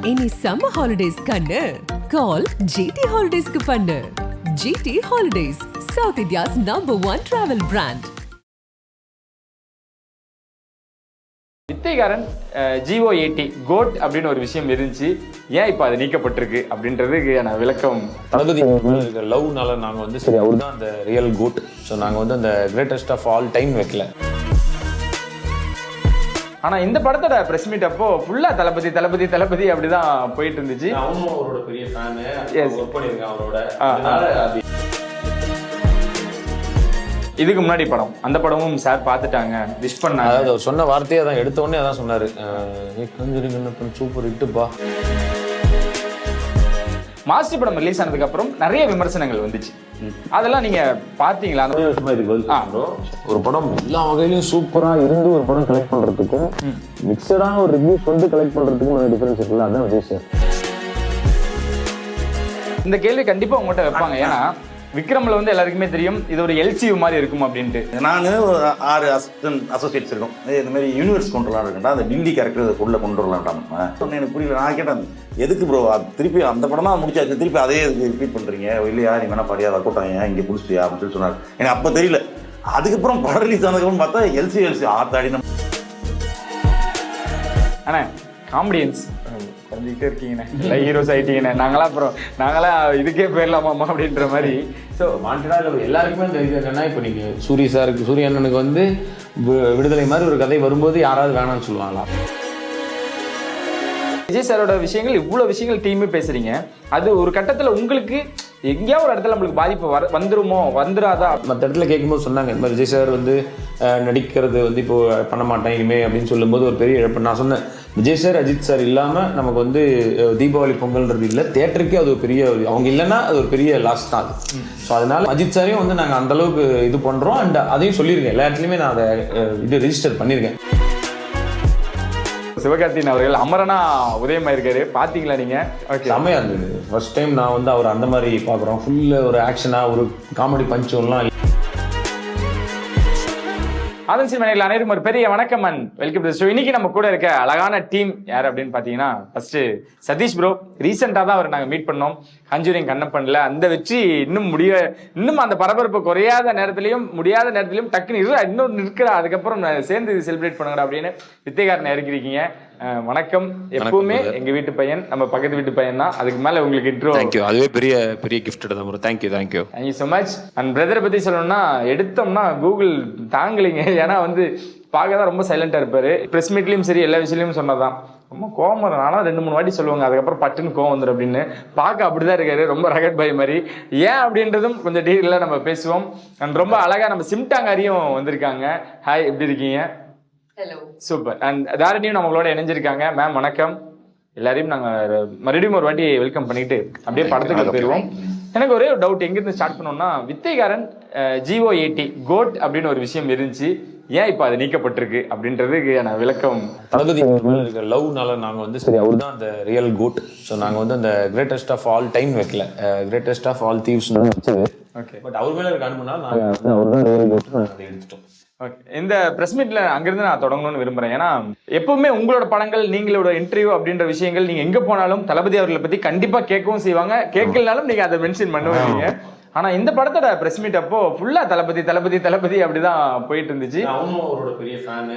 இனி summer holidays கண்ணு கால் GT ஹாலிடேஸ்க்கு பண்ணு. GT holidays, south India's #1 travel brand. வித்தைகாரன் GO80 கோட் அப்படின்னு ஒரு விஷயம் இருந்துச்சு. ஏன் இப்போ அது நீக்கப்பட்டிருக்கு அப்படின்றதுக்கு நான் விளக்கம். தளபதி இருக்க லவ்னால நாங்கள் வந்து சரி அவர் தான் அந்த ரியல் கோட். ஸோ நாங்கள் வந்து அந்த கிரேட்டஸ்ட் ஆஃப் ஆல் டைம் வைக்கல. ஆனால் இந்த படத்தோட ப்ரெஸ் மீட் அப்போ ஃபுல்லாக தளபதி தளபதி தளபதி அப்படிதான் போயிட்டு இருந்துச்சு. அவனும் அவரோட பெரிய ஃபேனு, ஒர்க் பண்ணியிருக்கேன் அவரோட. இதுக்கு முன்னாடி படம், அந்த படமும் சார் பார்த்துட்டாங்க, விஷ் பண்ணாங்க. அதாவது அவர் சொன்ன வார்த்தையை தான் எடுத்த உடனே அதான் சொன்னார், சூப்பர் ஹிட்டுப்பா. மாஸ்டர் படம் ரிலீஸ் ஆனதுக்கு அப்புறம் நிறைய விமர்சனங்கள் வந்துச்சு. அதெல்லாம் நீங்க பாத்தீங்களா? ஒரு படம் எல்லா வகையிலும் சூப்பரா இருந்து ஒரு படம் கலெக்ட் பண்றதுக்கும் மிக்சடான ஒரு ரிவ்யூஸ் வந்து கலெக்ட் பண்றதுக்கும் டிஃபரன்ஸ் இருக்குல்ல, அதான் விஜய் சார். இந்த கேள்வி கண்டிப்பா உங்கள்கிட்ட வைப்பாங்க. ஏன்னா விக்ரம்ல வந்து எல்லாருக்குமே தெரியும் இது ஒரு LCU மாதிரி இருக்கும் அப்படின்ட்டு. நான் ஒரு 6 அசோசியேட்ஸ் இருக்கும். இந்த மாதிரி யூனிவர்ஸ் கொண்டு வரலாம் இருக்கா, அந்த டில்லி கேரக்டர் உள்ள கொண்டு வரலான்ட்டான். எனக்கு புரியல. நான் கேட்டேன், எதுக்கு ப்ரோ திருப்பி அந்த படம் தான் முடிச்சாச்சு, திருப்பி அதே ரிப்பீட் பண்ணுறீங்க இல்லையா, நீ வேணா பாடியா கூட்டாங்க இங்கே பிடிச்சியா அப்படின்னு சொல்லி சொன்னார். எனக்கு அப்போ தெரியல. அதுக்கப்புறம் படம் ரிலீஸ் ஆனதுக்கப்புறம் பார்த்தா LCU ஆத்தாடின. அண்ணா காமெடியன்ஸ் குறைஞ்சிக்கிட்டே இருக்கீங்கண்ணே, இல்லை ஹீரோஸ் ஆகிட்டீங்கண்ணே, நாங்களாம் இதுக்கே போயிடலாமாம்மா அப்படின்ற மாதிரி. ஸோ மாண்டினா எல்லாருக்குமே தெரியுது என்னன்னா, இப்போ நீங்கள் சூரிய அண்ணனுக்கு வந்து விடுதலை மாதிரி ஒரு கதை வரும்போது யாராவது வேணாம்னு சொல்லுவாங்களா? விஜய் சாரோட விஷயங்கள் இவ்வளோ விஷயங்கள் டீமே பேசுறீங்க. அது ஒரு கட்டத்தில் உங்களுக்கு எங்கேயாவது ஒரு இடத்துல நம்மளுக்கு பாதிப்பு வந்துருமோ வந்துடாதா? மற்ற இடத்துல கேட்கும்போது சொன்னாங்க, இந்த மாதிரி விஜய் சார் வந்து நடிக்கிறது வந்து இப்போ பண்ண மாட்டேன் இனிமே அப்படின்னு சொல்லும்போது ஒரு பெரிய இழப்பு. நான் சொன்னேன், விஜய் சார் அஜித் சார் இல்லாமல் நமக்கு வந்து தீபாவளி பொங்கல்ன்றது இல்லை, தேட்டருக்கே அது ஒரு பெரிய, அவங்க இல்லைன்னா அது ஒரு பெரிய லாஸ் தான் அது. ஸோ அதனால அஜித் சாரையும் வந்து நாங்கள் அந்தளவுக்கு இது பண்ணுறோம். அண்ட் அதையும் சொல்லியிருக்கேன், எல்லா இடத்துலையுமே நான் அதை இது ரிஜிஸ்டர் பண்ணியிருக்கேன். சிவகார்த்திகேயன் அவர்கள் அமரனா உதயமாயிருக்காரு, பார்த்தீங்களா நீங்க? ஓகே, செம்மையா இருந்தது. ஃபர்ஸ்ட் டைம் நான் வந்து அவர் அந்த மாதிரி பார்க்குறோம். ஃபுல்லு ஒரு ஆக்ஷனாக ஒரு காமெடி பஞ்சுலாம். அதன் சினிமா அனைவரும் ஒரு பெரிய வணக்கம் and welcome to the show. இன்னைக்கு நம்ம கூட இருக்க அழகான டீம் யார் அப்படின்னு பார்த்தீங்கன்னா, ஃபர்ஸ்ட் சதீஷ் ப்ரோ. ரீசெண்டாக தான் அவர் நாங்கள் மீட் பண்ணோம் கஞ்சூரிங் கண்ணப்பன்ல. அந்த வெற்றி இன்னும் அந்த பரபரப்பு குறையாத நேரத்திலையும் முடியாத நேரத்திலையும் டக்குன்னு இன்னொன்று இருக்கிற, அதுக்கப்புறம் சேர்ந்து செலிப்ரேட் பண்ணுங்கடா அப்படின்னு வித்தைகாரனை இறக்கிருக்கீங்க. வணக்கம். எப்பவுமே எங்க வீட்டு பையன், நம்ம பக்கத்து வீட்டு பையன் தான். அதுக்கு மேல உங்களுக்கு இன்ட்ரோ. தேங்க்யூ, அதுவே பெரிய கிஃப்ட் தான் bro. Thank you so much. And பிரதரை பத்தி சொல்லணும்னா, எடுத்தோம்னா கூகுள் தாங்கலிங்க. ஏன்னா வந்து பார்க்க தான் ரொம்ப சைலண்டா இருப்பாரு. ப்ரெஸ் மீட்லயும் சரி எல்லா விஷயத்தையும் சொன்னதான் ரொம்ப கோவம் வரும். ஆனால் 2-3 வாட்டி சொல்லுவாங்க, அதுக்கப்புறம் பட்டுன்னு கோவம் வந்துடும் அப்படின்னு. பார்க்க அப்படிதான் இருக்காரு, ரொம்ப ரகட் பாய் மாதிரி. ஏன் அப்படின்றதும் கொஞ்சம் டீட்டெயிலாக நம்ம பேசுவோம். அண்ட் ரொம்ப அழகா நம்ம சிம்டாங்காரியும் வந்திருக்காங்க. ஹாய், எப்படி இருக்கீங்க? Hello, super. அண்ட் தாரணியும் நம்மளோட இணைஞ்சிருக்காங்க. மேம் வணக்கம். எல்லாரையும் நாங்கள் மறுபடியும் ஒரு வாட்டி வெல்கம் பண்ணிட்டு அப்படியே படத்துக்கு போயிடுவோம். எனக்கு ஒரே ஒரு டவுட், எங்கிருந்து ஸ்டார்ட் பண்ணோம்னா, வித்தைகாரன் GO80 கோட் அப்படின்னு ஒரு விஷயம் இருந்துச்சு. ஏன் இப்போ அது நீக்கப்பட்டிருக்கு அப்படின்றதுக்கு நான் விளக்கம். தளபதி இருக்க லவ்னால நாங்கள் வந்து சரி அவர் தான் அந்த ரியல் கோட். ஸோ நாங்கள் வந்து அந்த கிரேட்டஸ்ட் ஆஃப் ஆல் டைம் வைக்கல, கிரேட்டஸ்ட் ஆஃப் ஆல் தீவ்ஸ் வச்சது. ஓகே, பட் அவர் மேலே இருக்க அனுப்புனா நாங்கள் வந்து அவர் தான் ரியல் கோட் நாங்கள் அதை எடுத்துட்டோம். ஓகே, இந்த ப்ரெஸ் மீட்ல அங்கிருந்து நான் தொடங்கணும்னு விரும்புறேன். ஏன்னா எப்பவுமே உங்களோட படங்கள், நீங்களோட இன்டர்வியூ அப்படின்ற விஷயங்கள் நீங்க எங்க போனாலும் தளபதி அவர்களை பத்தி கண்டிப்பா கேட்கவும் செய்வாங்க. கேட்கலனாலும் நீங்க அதை மென்ஷன் பண்ணுவீங்க. ஆனா இந்த படத்தோட ப்ரெஸ் மீட் அப்போ ஃபுல்லா தளபதி தளபதி தளபதி அப்படிதான் போயிட்டு இருந்துச்சு. அவனும் அவரோட பெரிய ஃபேனு,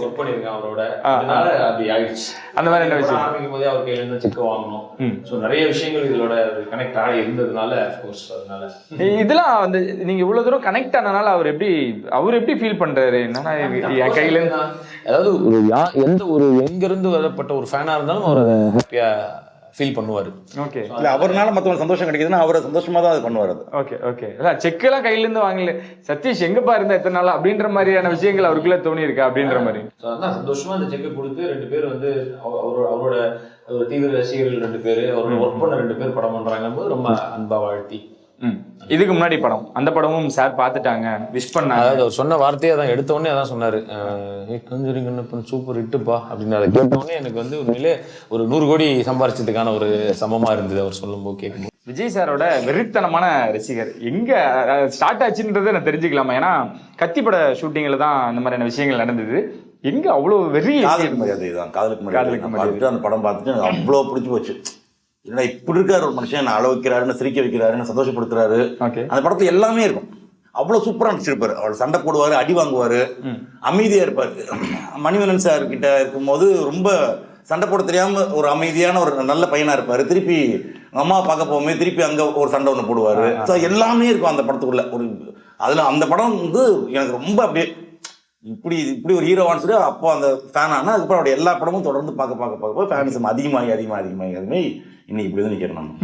ஒர்க் பண்ணியிருக்கேன் அவரோட. அப்படி ஆயிடுச்சு. அந்த மாதிரி என்ன விஷயம் ஆரம்பிக்கும் போதே அவர் கையில இருந்து செக் வாங்கணும். ஸோ நிறைய விஷயங்கள் இதோட கனெக்ட் ஆகி இருந்ததுனால அஃப்கோர்ஸ் அதனால இதெல்லாம் வந்து நீங்க இவ்வளவு தூரம் கனெக்ட் ஆனனால அவர் எப்படி ஃபீல் பண்றாரு? என்னன்னா என் கையில இருந்து, அதாவது எந்த ஒரு எங்க இருந்து வரப்பட்ட ஒரு ஃபேனா இருந்தாலும் அவர் அதை ஹாப்பியா ஃபீல் பண்ணுவார். ஓகே, இல்ல அவர்னால மற்றவங்க சந்தோஷம் கிடைக்குதுன்னா அவரை சந்தோஷமா தான் அது பண்ணுவார். ஓகே செக் எல்லாம் கையில இருந்து வாங்கல, சதீஷ் எங்கப்பா இருந்தா எத்தனை நாள் அப்படின்ற மாதிரியான விஷயங்கள் அவருக்குள்ள தோணி இருக்கா அப்படின்ற மாதிரி. அதான் சந்தோஷமா அந்த செக்கை கொடுத்து 2 பேர் வந்து அவரோட ஒரு தீவிர ரசிகர்கள் 2 பேர், அவரோட ஒர்க் பண்ண 2 பேர் படம் பண்றாங்க போது ரொம்ப அன்பா வாழ்த்தி. இதுக்கு முன்னாடி படம், அந்த படமும் சார் பார்த்துட்டாங்க, விஷ் பண்ணாங்க. அதாவது அவர் சொன்ன வார்த்தையை தான் எடுத்த உடனே அதான் சொன்னாரு, சூப்பர் ஹிட்டுப்பா அப்படின்னு. அதை கேட்ட உடனே எனக்கு வந்து உண்மையிலே ஒரு 100 கோடி சம்பாரிச்சதுக்கான ஒரு சமமா இருந்தது அவர் சொல்லும்போது கேட்கும்போது. விஜய் சாரோட வெறித்தனமான ரசிகர் எங்க ஸ்டார்ட் ஆச்சுன்றதை நான் தெரிஞ்சுக்கலாமா? ஏன்னா கத்தி பட ஷூட்டிங்ல தான் இந்த மாதிரியான விஷயங்கள் நடந்தது. எங்க அவ்வளவு வெறி காதலுக்கு மரியாதை தான். காதலுக்கு மரியாதை பார்த்துட்டு அந்த படம் பார்த்துட்டு எனக்கு அவ்வளோ பிடிச்சி போச்சு. ஏன்னா இப்படி இருக்காரு ஒரு மனுஷன், நான் அழ வைக்கிறாருன்னு, சிரிக்க வைக்கிறாருன்னு, சந்தோஷப்படுத்துறாரு. அந்த படத்துல எல்லாமே இருக்கும். அவ்வளோ சூப்பராக நடிச்சிருப்பாரு. அவர் சண்டை போடுவார், அடி வாங்குவார், அமைதியாக இருப்பார். மணிவண்ணன் சார் கிட்ட இருக்கும்போது ரொம்ப சண்டை போட தெரியாம ஒரு அமைதியான ஒரு நல்ல பையனா இருப்பாரு. திருப்பி அம்மா பார்க்க போகும்போது திருப்பி அங்க ஒரு சண்டை ஒன்று போடுவாரு. ஸோ எல்லாமே இருக்கும் அந்த படத்துக்குள்ள. ஒரு அதுல அந்த படம் வந்து எனக்கு ரொம்ப அப்படியே இப்படி ஒரு ஹீரோவான்னு சொல்லி அப்போ அந்த ஃபேன் ஆனால் அதுக்கப்புறம் அவருடைய எல்லா படமும் தொடர்ந்து பார்க்க ஃபேனிசம் அதிகமாகி இன்னைக்கு இப்படி தான் நிற்கிறேன் நம்ம.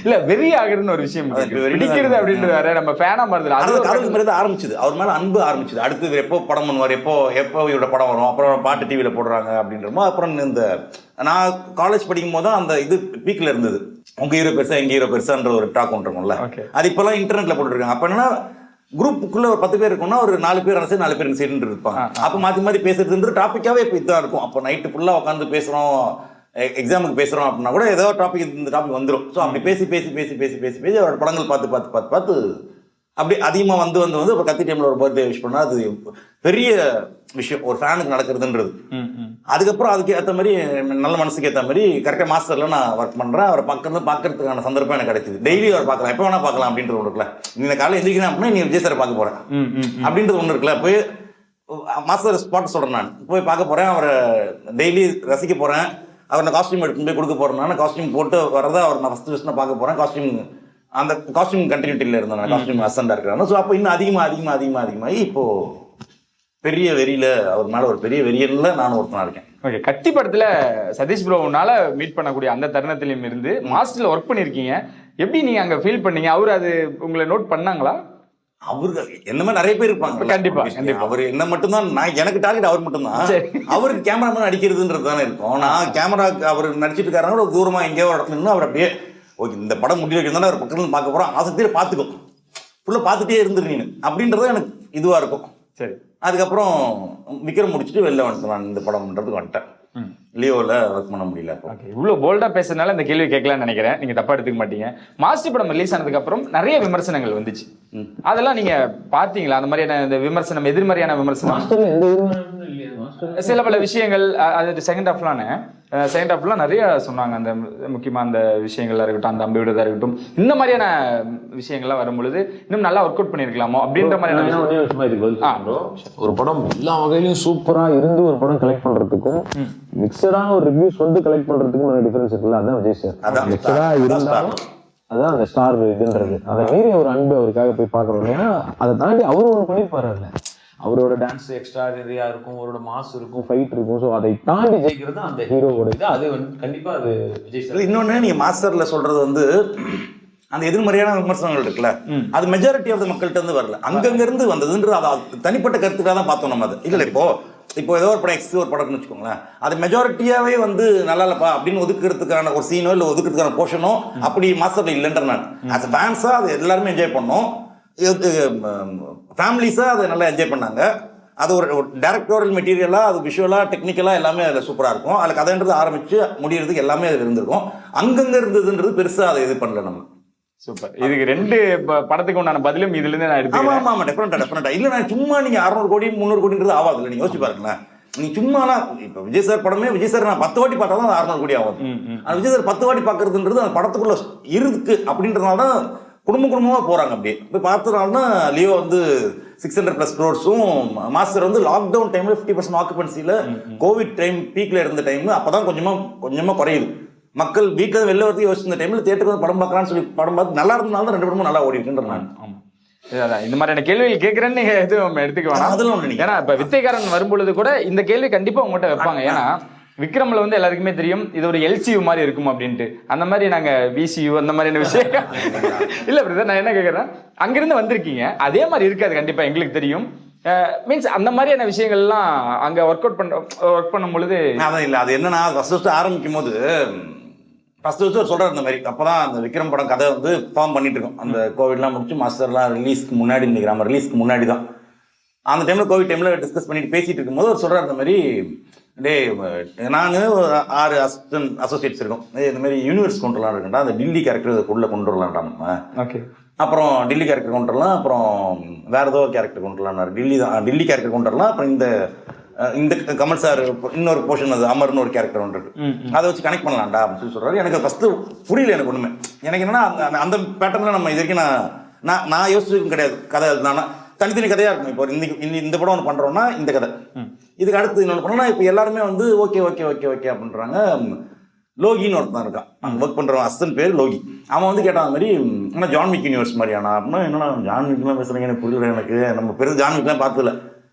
இல்ல வெறி ஆகுறதுன்னு ஒரு விஷயம் பிடிக்கிறது அப்படின்றது வேற, நம்ம ஃபேனா மாறுது. அதுக்கு மேலே ஆரம்பிச்சது, அவர் மேலே அன்பு ஆரம்பிச்சது. அடுத்து எப்போ படம் பண்ணுவார், எப்போ இவரோட படம் வரும், அப்புறம் பாட்டு டிவியில் போடுறாங்க அப்படின்றமோ. அப்புறம் இந்த நான் காலேஜ் படிக்கும் போது தான் அந்த இது பீக்கில் இருந்தது. உங்க ஹீரோ பெருசா எங்க ஹீரோ பெருசான்ற ஒரு டாக் ஒன்று இருக்கும்ல, அது இப்போல்லாம் இன்டர்நெட்ல போட்டுருக்காங்க. அப்போ என்னன்னா குரூப்புக்குள்ள ஒரு 10 பேர் இருக்கும்னா ஒரு 4 பேர் அரசு 4 பேர் சைடு இருப்பாங்க. அப்போ மாற்றி பேசுறதுன்ற டாப்பிக்காவே இப்போ இதுதான் இருக்கும். அப்போ நைட்டு ஃபுல்லாக உட்காந்து பேசுகிறோம், எக்ஸாமுக்கு பேசுகிறோம் அப்படின்னா கூட ஏதோ டாபிக் இந்த டாபிக் வந்துடும். ஸோ அப்படி பேசி அவரோட படங்கள் பார்த்து அப்படி அதிகமாக வந்து இப்போ கத்தி டைமில் ஒரு பர்த்டே விஷ் பண்ணால் அது பெரிய விஷயம் ஒரு ஃபேனுக்கு நடக்கிறதுன்றது. அதுக்கப்புறம் அதுக்கு ஏற்ற மாதிரி நல்ல மனசுக்கு ஏற்ற மாதிரி கரெக்டாக மாஸ்டரில் நான் ஒர்க் பண்ணுறேன். அவரை பார்க்கறதுக்கான சந்தர்ப்பம் எனக்கு கிடைச்சிது. டெய்லி அவர் பார்க்கலாம், எப்போ வேணா பார்க்கலாம் அப்படின்றது ஒன்று இருக்குல்ல. இந்த காலையில் எந்திரிக்கிறேன் அப்படின்னா நீ விஜய் சாரை பார்க்க போகிறேன் அப்படின்றது ஒன்று இருக்குல்ல. போய் மாஸ்டர் ஸ்பாட் சொல்கிறேன், நான் போய் பார்க்க போகிறேன், அவரை டெய்லி ரசிக்க போகிறேன். அவர் நான் காஸ்டியூம் எடுத்து போய் கொடுக்க போகிறேன். காஸ்டியூம் போட்டு வரதை அவர் நான் ஃபஸ்ட்டு பார்க்க போகிறேன். அந்த காஸ்டியூம் கண்டினியூட்டியில் இருந்தேன், நான் காஸ்டியூம் அசண்டாக இருக்கிறாங்க. ஸோ அப்போ இன்னும் அதிகமாகி இப்போது பெரிய வெறியில் அவர் மேலே ஒரு பெரிய வெறியன்ல நானும் ஒருத்தனாக இருக்கேன். ஓகே, கத்தி படத்தில் சதீஷ் ப்ரோனால மீட் பண்ணக்கூடிய அந்த தருணத்திலையும் இருந்து மாஸ்டரில் ஒர்க் பண்ணியிருக்கீங்க. எப்படி நீங்கள் அங்கே ஃபீல் பண்ணீங்க? அவர் அது உங்களை நோட் பண்ணாங்களா? அவருக்கு என்ன மாதிரி நிறைய பேர் இருப்பாங்க. கண்டிப்பா. அவர் என்ன மட்டும்தான், நான் எனக்கு டார்கெட் அவர் மட்டும்தான். அவருக்கு கேமராமேன் அடிக்கிறதுன்றது தானே இருக்கும். நான் கேமரா அவர் நடிச்சிட்டு இருக்காரு தூரமா எங்கேயோ ஒரு இடத்துல நின்று அவர் அப்படியே ஓகே இந்த படம் முடிவு வைக்கிறதுனால அவர் பக்கத்துல பார்க்க போறோம், ஆசைத்திலே பார்த்துக்கும், ஃபுல்லாக பார்த்துட்டே இருந்துரு நீனு அப்படின்றது எனக்கு இதுவாக இருக்கும். சரி, அதுக்கப்புறம் விக்ரம் முடிச்சுட்டு வெளில வந்துட்டேன். நான் இந்த படம் பண்ணுறதுக்கு வந்துட்டேன். லியோவில் ஒர்க் பண்ண முடியல. ஓகே, இவ்வளோ போல்டாக பேசுறதுனால இந்த கேள்வி கேட்கலான்னு நினைக்கிறேன். நீங்கள் தப்பாக எடுத்துக்க மாட்டீங்க. மாஸ்டர் படம் ரிலீஸ் ஆனதுக்கு அப்புறம் நிறைய விமர்சனங்கள் வந்துச்சு. அதெல்லாம் நீங்க பார்த்தீங்களா? அந்த மாதிரியான இந்த விமர்சனம், எதிர்மறையான விமர்சனம், சில பல விஷயங்கள். அது செகண்ட் ஹாஃப்லாம் நிறைய சொன்னாங்க. அந்த முக்கியமாக அந்த விஷயங்கள்லாம் இருக்கட்டும், அந்த அம்பியோட இருக்கட்டும், இந்த மாதிரியான விஷயங்கள்லாம் வரும்பொழுது இன்னும் நல்லா ஒர்க் அவுட் பண்ணியிருக்கலாமோ அப்படின்ற மாதிரியான ஒரு படம் எல்லா வகையிலும் சூப்பரா இருந்து ஒரு படம் கலெக்ட் பண்றதுக்கும் மிக்சடான ஒரு ரிவ்யூஸ் வந்து கலெக்ட் பண்றதுக்கும் நிறைய டிஃபரன்ஸ் இருக்குல்ல. அதான் விஜய் சார் மிக்சடா இருந்தாலும் அதான் அந்த ஸ்டார் இதுன்றது. அதை மீறி ஒரு அன்பு அவருக்காக போய் பார்க்கணும். ஏன்னா அதை தாண்டி அவரும் ஒன்று பண்ணியிருப்பாரு. அவரோட டான்ஸ் எக்ஸ்ட்ராடினரியா இருக்கும், அவரோட மாஸ் இருக்கும், ஃபைட் இருக்கும். ஸோ அதை தாண்டி ஜெயிக்கிறது அந்த ஹீரோவோட இது. அது கண்டிப்பா அது விஜய் சார். இன்னொன்று நீங்க மாஸ்டர்ல சொல்றது வந்து அந்த எதிர்மறையான விமர்சனங்கள் இருக்குல்ல, அது மெஜாரிட்டி ஆஃப் த மக்கள்கிட்ட இருந்து வரல, அங்கங்க இருந்து வந்ததுன்றது. அது தனிப்பட்ட கருத்துக்காக தான் பார்த்தோம் நம்ம. அது இல்லை இப்போ ஏதோ ஒரு படம் ஒரு படம்னு வச்சுக்கோங்களேன், அது மெஜாரிட்டியாவே வந்து நல்லா இல்லப்பா அப்படின்னு ஒதுக்குறதுக்கான ஒரு சீனோ இல்லை ஒதுக்குறதுக்கான போர்ஷனோ அப்படி மாஸ்டர்ல இல்லைன்ற நான் ஆஸ் ஃபேன்ஸா அது எல்லாருமே என்ஜாய் பண்ணோம். ஃபேமிலிஸாக அதை நல்லா என்ஜாய் பண்ணாங்க. அது ஒரு டைரக்டோரியல் மெட்டீரியலாக, அது விஷுவலாக, டெக்னிக்கலாக எல்லாமே அதில் சூப்பராக இருக்கும். அதில் கதைன்றது ஆரம்பித்து முடிகிறதுக்கு எல்லாமே அதில் இருந்திருக்கும். அங்கங்கே இருந்ததுன்றது பெருசாக அதை இது பண்ணல நம்ம. சூப்பர். இதுக்கு 2 படத்துக்கு உண்டான பதிலும் இதுலேருந்து நான் எடுத்துக்கிறேன். ஆமாம், டெஃபரெண்டா இல்லை. நான் சும்மா நீங்கள் 600 கோடி 300 கோடின்றது ஆகாது இல்லை. நீங்கள் யோசிச்சு பாருங்களேன். நீங்கள் சும்மாலாம் இப்போ விஜய் சார் படமே விஜய் சார் நான் 10 வாட்டி பார்த்தா தான் 600 கோடி ஆகும். ஆனால் விஜய் சார் 10 வாட்டி பார்க்கறதுன்றது அந்த படத்துக்குள்ள இருக்கு அப்படின்றதுனால தான் குடும்பமாக போகிறாங்க. அப்படியே போய் பார்த்ததுனால தான் லியோ வந்து 600+ crores, மாஸ்டர் வந்து லாக்டவுன் டைமில் 50% ஆக்குபென்சியில் கோவிட் டைம் பீக்கில் இருந்த டைம். அப்போ தான் கொஞ்சமாக குறையுது. மக்கள் வீட்டில் வெளில வரது யோசிச்சிருந்த டைமில் தேட்டருக்கு வந்து படம் பார்க்கலான்னு சொல்லி படம் பார்த்து நல்லா இருந்ததுனால தான் 2 படமும் நல்லா ஓடி இருக்குன்ற நான். இந்த மாதிரியான கேள்விகள் கேட்கறேன்னு நீங்க எதுவும் எடுத்துக்க வேணாம். அதெல்லாம் ஏன்னா இப்ப வித்தைக்காரன் வரும்பொழுது கூட இந்த கேள்வி கண்டிப்பா உங்கள்கிட்ட வைப்பாங்க. ஏன்னா விக்ரம்ல வந்து எல்லாருக்குமே தெரியும் இது ஒரு LCU மாதிரி இருக்கும் அப்படின்ட்டு. அந்த மாதிரி நாங்க VCU அந்த மாதிரியான விஷயம் இல்ல பிரதர். நான் என்ன கேட்கறேன், அங்கிருந்து வந்திருக்கீங்க, அதே மாதிரி இருக்காது கண்டிப்பா, எங்களுக்கு தெரியும். மீன்ஸ் அந்த மாதிரியான விஷயங்கள்லாம் அங்க ஒர்க் பண்ணும் பொழுது அதான் இல்லை. அது என்னன்னா ஃபர்ஸ்ட் ஆரம்பிக்கும் போது ஃபர்ஸ்ட் சொல்றாரு இந்த மாதிரி. அப்பதான் அந்த விக்ரம் படம் கதை வந்து ஃபார்ம் பண்ணிட்டு இருக்கோம். அந்த கோவிட்லாம் முடிச்சு மாஸ்டர்லாம் ரிலீஸ்க்கு முன்னாடி நினைக்கிறேன். ரிலீஸ்க்கு முன்னாடி தான் அந்த டைமில் கோவிட் டைமில் டிஸ்கஸ் பண்ணிட்டு பேசிட்டு இருக்கும்போது அவர் சொல்கிறார் இந்த மாதிரி, நான் 6 அசோசியேட்ஸ் இருக்கோம், இந்த மாதிரி யூனிவர்ஸ் கொண்டு வரலாம் இருக்கா, அந்த டில்லி கேரக்டர் உள்ளே கொண்டு வரலான்டா நம்ம. ஓகே, அப்புறம் டில்லி கேரக்டர் கொண்டு வரலாம், அப்புறம் வேறு ஏதோ கேரக்டர் கொண்டு வரலாம். டில்லி கேரக்டர் கொண்டு வரலாம், அப்புறம் இந்த இந்த கமல் சார் இன்னொரு போர்ஷன் அது அமர்னு ஒரு கேரக்டர் ஒன்று இருக்கு, அதை வச்சு கனெக்ட் பண்ணலாம்டா அப்படின்னு சொல்லி சொல்றாரு. எனக்கு ஃபர்ஸ்ட் புரியல எனக்கு ஒண்ணுமே. எனக்கு என்னன்னா அந்த பேட்டர்ல நம்ம இது வரைக்கும் நான் யோசிச்சும் கிடையாது. கதை எழுதுனா தனித்தனி கதையா இருக்கும். இப்போ இந்த படம் ஒன்று பண்றோம்னா இந்த கதை, இதுக்கு அடுத்து இன்னொன்று பண்ணோம்னா இப்போ எல்லாருமே வந்து ஓகே ஓகே ஓகே ஓகே அப்படின்றாங்க. லோகின்னு ஒருத்தன் இருக்கான், அங்கே ஒர்க் பண்ணுறவன் அஸ்தன் பேர் லோகி. அவன் வந்து கேட்டான் மாதிரி ஆனால் ஜான் விக் யூனிவர்ஸ் மாதிரியானா அப்படின்னா, என்னன்னா ஜான் விக்லாம் பேசுகிறீங்க எனக்கு புரியல, எனக்கு நம்ம பெருசு ஜான் விக்லாம் பார்த்ததில்ல.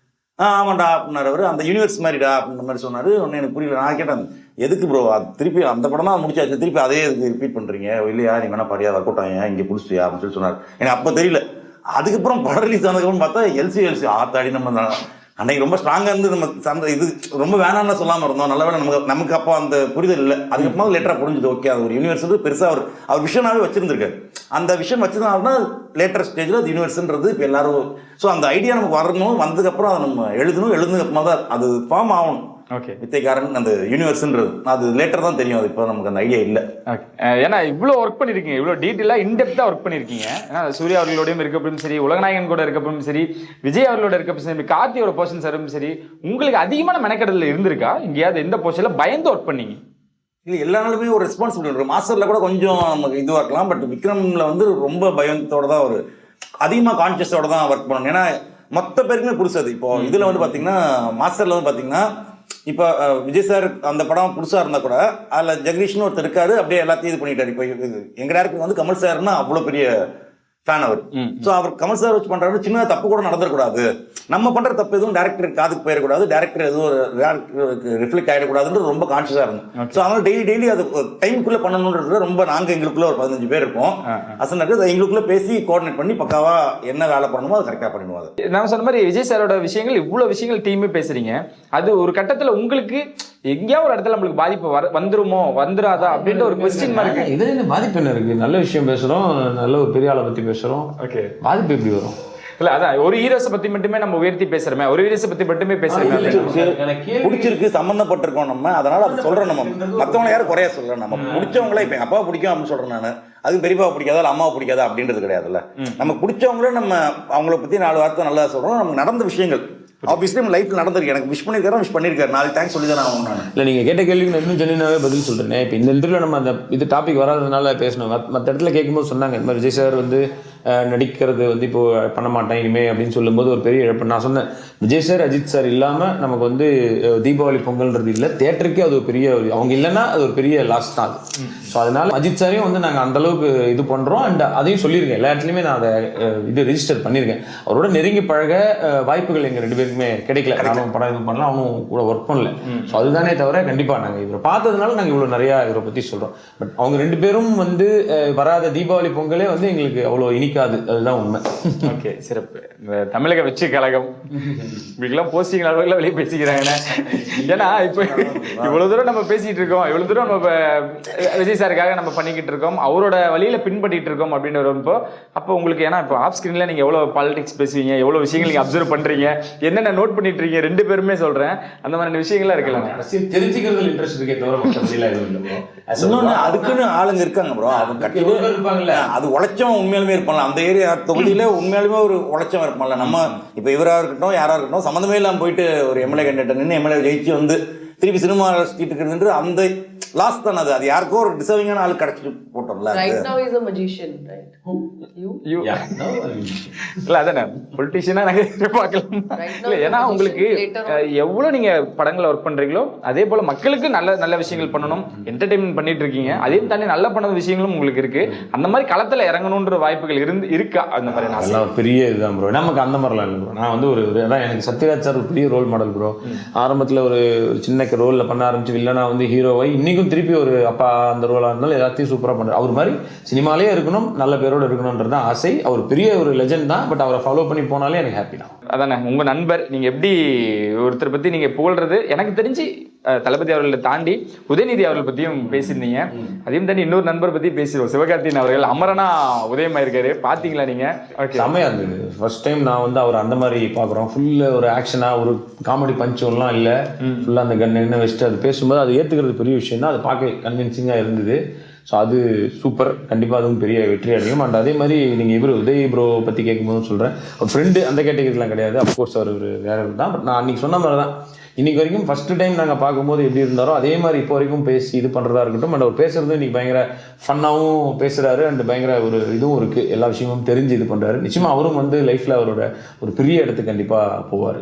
ஆமாண்டா அப்படின்னாரு அவர், அந்த யூனிவர்ஸ் மாதிரிடா அப்படின்ற மாதிரி சொன்னார். ஒன்று எனக்கு புரியல. நான் கேட்டேன் எதுக்கு ப்ரோ அது திருப்பி அந்த படம் தான் முடிச்சாச்சு, திருப்பி அதே இதுக்கு ரிப்பீட் பண்ணுறீங்க, இல்லையா நீ வேணா பாரியா ஒர்க் அவுட் ஆகியா இங்கே புடிச்சியா அப்படின்னு சொல்லி சொன்னார். எனக்கு அப்போ தெரியல. அதுக்கப்புறம் படம் ரிலீஸ் ஆனதுக்கப்புறம் பார்த்தா எல்சி ஆத்தாடி நம்ம அன்னைக்கு ரொம்ப ஸ்ட்ராங்காக இருந்து நம்ம அந்த இது ரொம்ப வேணாம்னு சொல்லாமல் இருந்தோம். நல்ல வேலை நமக்கு அப்போ அந்த புரிதல் இல்லை. அதுக்கப்புறமா லேட்டராக புரிஞ்சுது. ஓகே அது ஒரு யூனிவர்ஸ் பெருசாக அவர் விஷனாகவே வச்சிருந்திருக்காரு. அந்த விஷயம் வச்சதுனால லேட்டர் ஸ்டேஜில் அது யூனிவர்ஸ்ன்றது இப்போ எல்லாரும். ஸோ அந்த ஐடியா நமக்கு வரணும், வந்ததுக்கப்புறம் அதை நம்ம எழுதுனதுக்கப்புறமா தான் அது ஃபார்ம் ஆகணும். ஓகே, வித்தைக்காரன் அந்த யூனிவர்ஸ்ன்றது அது லேட்டர் தான் தெரியும். அது இப்போ நமக்கு அந்த ஐடியா இல்லை. ஏன்னா இவ்வளோ ஒர்க் பண்ணியிருக்கீங்க, இவ்வளோ டீட்டெயிலாக இன்டெப்த்தாக ஒர்க் பண்ணியிருக்கீங்க. ஏன்னா சூர்யா அவர்களோடையும் இருக்கப்படும் சரி, உலகநாயகன் கூட இருக்கப்படும் சரி, விஜய் அவர்களோட இருக்கப்படும் சரி, கார்த்தியோட போர்ஷன் சரும் சரி, உங்களுக்கு அதிகமான மெனக்கெடல் இருந்திருக்கா? எங்கேயாவது எந்த போர்ஷனில் பயந்து ஒர்க் பண்ணீங்க? இல்லை, எல்லா நாளுமே ஒரு ரெஸ்பான்சிபிலிட்டி இருக்கும். மாஸ்டரில் கூட கொஞ்சம் நமக்கு இதுவாக இருக்கலாம். பட் விக்ரமில் வந்து ரொம்ப பயத்தோட தான் ஒரு அதிகமாக கான்சியஸோட தான் ஒர்க் பண்ணணும். ஏன்னா மொத்த பேருக்குமே புதுசு. இப்போ இதில் வந்து பார்த்தீங்கன்னா மாஸ்டரில் வந்து பார்த்தீங்கன்னா இப்போ விஜய் சார் அந்த படம் புதுசாக இருந்தால் கூட அதில் ஜெகதீஷ்னு ஒருத்தர் இருக்காரு, அப்படியே எல்லாத்தையும் இது பண்ணிட்டாரு. இப்போ எங்கள் டேரக்டர் வந்து கமல் சார்னா அவ்வளோ பெரிய ஃபேன் அவர். ஸோ அவர் கமல் சார் வச்சு பண்ணுறாரு, சின்ன தப்பு கூட நடந்துடக்கூடாது, நம்ம பண்ணுற தப்பு எதுவும் டேரக்டர் காதுக்கு போயிடக்கூடாது, டேரக்டர் எதுவும் ரிஃப்ளெக்ட் ஆகிடக்கூடாதுன்றது ரொம்ப கான்ஷியஸாக இருந்தோம். ஸோ அதனால டெய்லி அது டைமுக்குள்ளே பண்ணணுன்றது ரொம்ப நாங்கள் எங்களுக்குள்ள ஒரு 15 பேர் இருப்போம். அசனுக்கு எங்களுக்குள்ளே பேசி கோஆர்டினேட் பண்ணி பக்காவாக என்ன வேலை பண்ணணுமோ அது கரெக்டாக பண்ணிடுவோம். அது நான் சொன்ன மாதிரி விஜய் சாரோட விஷயங்கள் இவ்வளோ விஷயங்கள் டீமே பேசுறீங்க. அது ஒரு கட்டத்தில் உங்களுக்கு எங்கேயாவது ஒரு இடத்துல நம்மளுக்கு பாதிப்பு வந்துருமோ வந்துடாதா அப்படின்ற ஒரு கொஸ்டின் மார்க். இதுல என்ன பாதிப்பு என்ன இருக்கு? நல்ல விஷயம் பேசுறோம், நல்ல ஒரு பெரிய ஆளை பத்தி பேசுறோம். ஓகே, பாதிப்பு எப்படி வரும்? இல்ல அதான் ஒரு ஹீரோஸை பத்தி மட்டுமே நம்ம உயர்த்தி பேசுறோமே, ஒரு ஹீரோஸை பத்தி மட்டுமே பேசுறோமே. பிடிச்சிருக்கு, சம்பந்தப்பட்டிருக்கோம் நம்ம, அதனால அதை சொல்றோம். நம்ம மற்றவங்களை யாரும் குறைய சொல்ல, நம்ம பிடிச்சவங்களே இப்ப எங்க அப்பாவை பிடிக்கும் அப்படின்னு சொல்றேன் நான், அது பெரியப்பாவை பிடிக்காதா அம்மாவை பிடிக்காதா அப்படின்றது கிடையாதுல்ல. நம்ம பிடிச்சவங்களே நம்ம அவங்கள பத்தி 4 வார்த்தை நல்லா சொல்றோம். நமக்கு நடந்த விஷயங்கள் ஆப்வியஸ்லி நம்ம லைஃப்ல நடந்திருக்கு. எனக்கு விஷ் பண்ணியிருக்காரு, நாளைக்கு தேங்க்ஸ் சொல்லி தான் நான். இல்லை நீங்கள் கேட்ட கேள்விக்கு நான் இன்னும் ஜென்னினாவே பதில் சொல்கிறேன். இப்போ இந்த இடத்துல நம்ம அந்த இது டாபிக் வராததுனால பேசணும். மற்ற இடத்துல கேட்கும்போது சொன்னாங்க இந்த மாதிரி விஜய் சார் வந்து நடிக்கிறது வந்து இப்போ பண்ண மாட்டேன் இனிமே அப்படின்னு சொல்லும்போது ஒரு பெரிய இழப்பு. நான் சொன்னேன் விஜய் சார் அஜித் சார் இல்லாமல் நமக்கு வந்து தீபாவளி பொங்கல்ன்றது இல்லை, தேட்டருக்கே அது ஒரு பெரிய அவங்க இல்லைன்னா அது ஒரு பெரிய லாஸ் தான் அது. ஸோ அதனால அஜித் சாரையும் வந்து நாங்கள் அந்தளவுக்கு இது பண்ணுறோம். அண்ட் அதையும் சொல்லியிருக்கேன், எல்லா இடத்துலையுமே நான் அதை இது ரெஜிஸ்டர் பண்ணியிருக்கேன். அவரோட நெருங்கி பழக வாய்ப்புகள் எங்கள் 2 பேருக்குமே கிடைக்கல. நானும் படம் இது பண்ணலாம், அவனும் கூட ஒர்க் பண்ணல. ஸோ அதுதானே தவிர கண்டிப்பாக நாங்கள் இவரை பார்த்ததுனால நாங்கள் இவ்வளோ நிறையா இவரை பற்றி சொல்கிறோம். பட் அவங்க 2 பேரும் வந்து வராத தீபாவளி பொங்கலே வந்து எங்களுக்கு அவ்வளோ இனிக்காது, அதுதான் உண்மை. ஓகே, சிறப்பு. இந்த தமிழக வெற்றி கழகம் இப்படிலாம் போஸ்டிங் அளவுக்குலாம் வெளியே பேசிக்கிறாங்க. ஏன்னா இப்போ இவ்வளோ தூரம் நம்ம பேசிகிட்டு இருக்கோம், இவ்வளோ தூரம் நம்ம விஜய் சாருக்காக நம்ம பண்ணிக்கிட்டு இருக்கோம், அவரோட வழியில் பின்பற்றிட்டு இருக்கோம் அப்படின்னு வரும்போ அப்போ உங்களுக்கு ஏன்னா இப்போ ஆஃப் ஸ்க்ரீனில் நீங்கள் எவ்வளோ பாலிடிக்ஸ் பேசுவீங்க, எவ்வளோ விஷயங்கள் நீங்கள் அப்சர்வ் பண்ணுறீங்க, என்னென்ன நோட் பண்ணிட்டு இருக்கீங்க 2 பேருமே சொல்கிறேன், அந்த மாதிரி விஷயங்கள்லாம் இருக்கலாம். தெரிஞ்சுக்கிறதுல இன்ட்ரெஸ்ட் இருக்கே தவிர இன்னொன்று அதுக்குன்னு ஆளுங்க இருக்காங்க ப்ரோ. அவங்க கட்டிட்டு இருப்பாங்கல்ல, அது உழைச்சவன் உண்மையாலுமே இருப்பாங்க. அந்த ஏரியா தொகுதியில உண்மையாலுமே ஒரு உழைச்சவன் இருப்பாங்கல்ல. நம்ம இப்போ இவராக இருக்கட்டும் யாராக இருக்கட்டும் சம்மந்தமே இல்லாமல் போயிட்டு ஒரு எம்எல்ஏ கேண்டிடேட் நின்று எம்எல்ஏ ஜெயிச்சு வந்து திருப்பி சினிமா சுத்திட்டு இருக்கிறது அந்த லாஸ் தானே. அது யாருக்கோ ஒரு டிசர்விங்கான ஆள் கிடைச்சிட்டு போட்டோம்ல. Right now is a magician, right? You? Yeah, no. இல்ல அதானே பொலிட்டிஷியனா நாங்க பார்க்கலாம். இல்ல ஏன்னா உங்களுக்கு எவ்வளவு நீங்க படங்களை ஒர்க் பண்றீங்களோ அதே போல மக்களுக்கு நல்ல நல்ல விஷயங்கள் பண்ணணும், என்டர்டைன்மெண்ட் பண்ணிட்டு இருக்கீங்க. அதையும் தாண்டி நல்ல பண்ண விஷயங்களும் உங்களுக்கு இருக்கு. அந்த மாதிரி களத்துல இறங்கணும்ன்ற வாய்ப்புகள் இருக்கா? அந்த மாதிரி நான் பெரிய இதுதான் ப்ரோ. நமக்கு அந்த மாதிரிலாம் இல்லை ப்ரோ. நான் வந்து ஒரு அதான் எனக்கு சத்யராஜ் சார் ஒரு பெரிய ரோல் மாடல் ப்ரோ. ஆரம்பத்தில் ஒரு சின்ன ரோலில் பண்ண ஆரம்பிச்சு வில்லனா வந்து ஹீரோவை இன்னைக்கும் திருப்பி ஒரு அப்பா அந்த ரோலாக இருந்தாலும் எல்லாத்தையும் சூப்பராக பண்ணுறாரு. அவர் மாதிரி சினிமாலே இருக்கணும், நல்ல பேரோடு இருக்கணுன்றது தான் ஆசை. அவர் பெரிய ஒரு லெஜெண்ட் தான். பட் அவரை ஃபாலோ பண்ணி போனாலே எனக்கு ஹாப்பி தான். அதானே உங்கள் நண்பர் நீங்கள் எப்படி ஒருத்தரை பற்றி நீங்கள் புகழ்றது எனக்கு தெரிஞ்சு தளபதி அவர்களை தாண்டி உதயநிதி அவர்கள் பற்றியும் பேசியிருந்தீங்க. அதையும் தாண்டி இன்னொரு நண்பர் பற்றி பேசிடுவோம், சிவகார்த்திகேயன் அவர்கள். அமரனா உதயமாயிருக்காரு, பார்த்தீங்களா நீங்கள்? ஓகே, செம்மையாக இருந்தது. ஃபர்ஸ்ட் டைம் நான் வந்து அவர் அந்த மாதிரி பார்க்குறோம். ஃபுல்லு ஒரு ஆக்ஷனாக ஒரு காமெடி பஞ்சம்லாம் இல்லை, ஃபுல்லாக அந்த கன் என்ன வச்சுட்டு அது பேசும்போது அது ஏற்றுக்கிறது பெரிய விஷயம் தான். அது பார்க்க கன்வின்சிங்காக இருந்தது. ஸோ அது சூப்பர். கண்டிப்பாக அதுவும் பெரிய வெற்றி அடையும். அண்ட் அதே மாதிரி நீங்கள் உதய் ப்ரோ பற்றி கேட்கும்போது சொல்கிறேன், ஒரு ஃப்ரெண்டு அந்த கேட்டகரிலாம் கிடையாது. அஃப்கோர்ஸ் அவர் வேறு தான். பட் நான் அன்றைக்கி சொன்ன மாதிரி தான், இன்னைக்கு வரைக்கும் ஃபர்ஸ்ட் டைம் நாங்கள் பார்க்கும்போது எப்படி இருந்தாரோ அதே மாதிரி இப்போ வரைக்கும் பேசி இது பண்ணுறதா இருக்கட்டும். அண்ட் அவர் பேசுறது இன்னைக்கு பயங்கர ஃபன்னாகவும் பேசுகிறாரு. அண்ட் பயங்கர ஒரு இதுவும் இருக்குது, எல்லா விஷயமும் தெரிஞ்சு இது பண்ணுறாரு. நிச்சயமாக அவரும் வந்து லைஃப்பில் அவரோட ஒரு பெரிய இடத்துக்கு கண்டிப்பாக போவார்.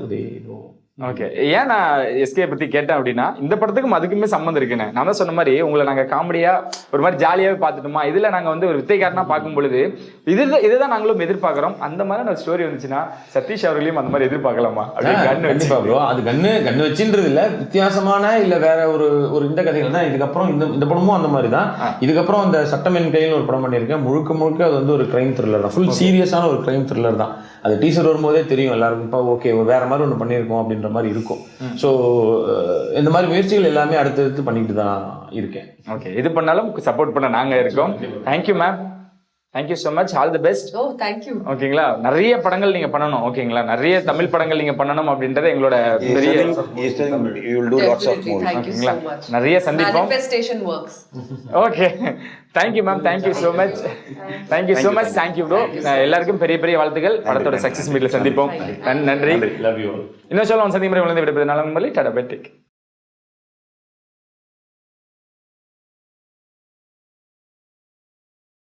ஓகே, ஏன் நான் எஸ்கே பத்தி கேட்டேன் அப்படின்னா, இந்த படத்துக்கும் அதுக்குமே சம்மந்தம் இருக்குன்னு. நான் தான் சொன்ன மாதிரி உங்களை நாங்க காமெடியா ஒரு மாதிரி ஜாலியாவே பார்த்துட்டோமா, இதுல நாங்க வந்து ஒரு வித்தைக்காரனா பார்க்கும் பொழுது இதுதான் நாங்களும் எதிர்பார்க்கிறோம். அந்த மாதிரி ஒரு ஸ்டோரி வந்துச்சுன்னா சதீஷ் அவர்களையும் அந்த மாதிரி எதிர்பார்க்கலாமா? கண்டிப்பா ப்ரோ. அது கண்ணு வச்சுன்றது இல்ல, வித்தியாசமான இல்ல வேற ஒரு இந்த கதைகள் தான். இதுக்கப்புறம் இந்த படமும் அந்த மாதிரி தான். இதுக்கப்புறம் அந்த சட்டமென் கையில் ஒரு படம் பண்ணியிருக்கேன். முழுக்க அது வந்து ஒரு கிரைம் த்ரில்லர் தான், ஃபுல் சீரியஸான ஒரு கிரைம் த்ரில்லர் தான். அது டீசர் வரும்போதே தெரியும் எல்லாருக்கும், இப்போ ஓகே வேற மாதிரி ஒன்று பண்ணியிருக்கோம் அப்படின்ற மாதிரி இருக்கும். ஸோ இந்த மாதிரி முயற்சிகள் எல்லாமே அடுத்தடுத்து பண்ணிட்டு தான் இருக்கேன். ஓகே, இது பண்ணாலும் சப்போர்ட் பண்ண நாங்க இருக்கோம். Thank you ma'am, thank you so much, all the best. Oh, thank you. ஓகேங்களா, நிறைய படங்கள் நீங்க பண்ணணும். ஓகேங்களா, நிறைய தமிழ் படங்கள் நீங்க பண்ணணும் அப்படின்றது எங்களோட பெரிய. You will do lots of movies. Thank you so much. நிறைய சந்திப்போம். Manifestation works. Okay, thank you ma'am, thank you so much, thank you so much, thank you bro. எல்லாருக்கும் பெரிய பெரிய வாழ்த்துக்கள். படத்தோட சக்சஸ் மீட்ல சந்திப்போம். நன்றி. Love you. இன்னும் சொல்ல சந்திப்பு விழுந்து விடுப்பது நலம் டாடா பை டேக்.